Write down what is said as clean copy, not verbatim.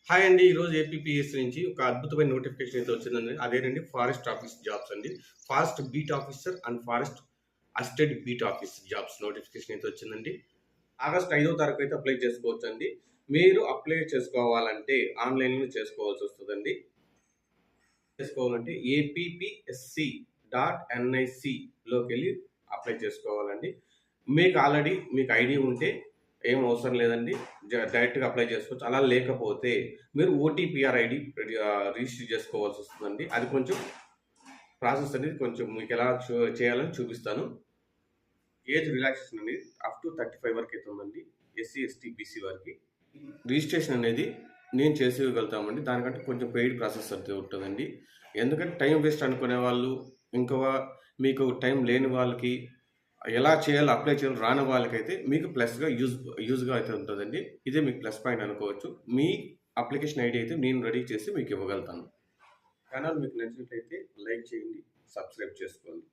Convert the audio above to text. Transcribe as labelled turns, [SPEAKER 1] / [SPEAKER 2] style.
[SPEAKER 1] Hi అండి. ఈరోజు APPSC నుంచి ఒక అద్భుతమైన నోటిఫికేషన్ అయితే వచ్చిందండి. అదేనండి ఫారెస్ట్ ఆఫీస్ జాబ్స్ అండి. Forest beat officer and forest assistant beat office jobs notification అయితే వచ్చిందండి. ఆగస్ట్ 5వ తారీఖు అయితే అప్లై చేసుకోవచ్చండి. మీరు అప్లై చేసుకోవాలంటే ఆన్‌లైన్‌లో చేసుకోవాల్సి వస్తదండి. చేసుకోవాలంటే appsc.nic.లోకెళ్ళి అప్లై చేసుకోవాలండి. మీకు ఆల్రెడీ ఐడీ ఉంటే ఏం అవసరం లేదండి. డైరెక్ట్‌గా అప్లై చేసుకోవచ్చు. అలా లేకపోతే మీరు ఓటీపీఆర్ ఐడీ రిజిస్టర్ చేసుకోవాల్సి వస్తుందండి. అది కొంచెం ప్రాసెస్ అనేది కొంచెం మీకు ఎలా చేయాలని చూపిస్తాను. ఏజ్ రిలాక్సేషన్ అనేది అప్ టు 35 వరకు అయితే ఉందండి. ఎస్సీ, ఎస్టీ, బీసీ వారికి. రిజిస్ట్రేషన్ అనేది నేను చేసి ఇవ్వగలుగుతామండి. దానికంటే కొంచెం పెయిడ్ ప్రాసెస్ అయితే ఉంటదండి. ఎందుకంటే టైం వేస్ట్ అనుకునే వాళ్ళు, ఇంకా మీకు టైం లేని వాళ్ళకి ఎలా చేయాలో, అప్లై చేయాలో రాని వాళ్ళకైతే మీకు ప్లస్‌గా యూజ్‌గా అయితే ఉంటదండి. ఇదే మీకు ప్లస్ పాయింట్ అనుకోవచ్చు. మీ అప్లికేషన్ ఐడీ అయితే నేను రెడీ చేసి మీకు ఇవ్వగలుగుతాను. ఛానల్ మీకు నచ్చినట్లయితే లైక్ చేయండి, సబ్స్క్రైబ్ చేసుకోండి.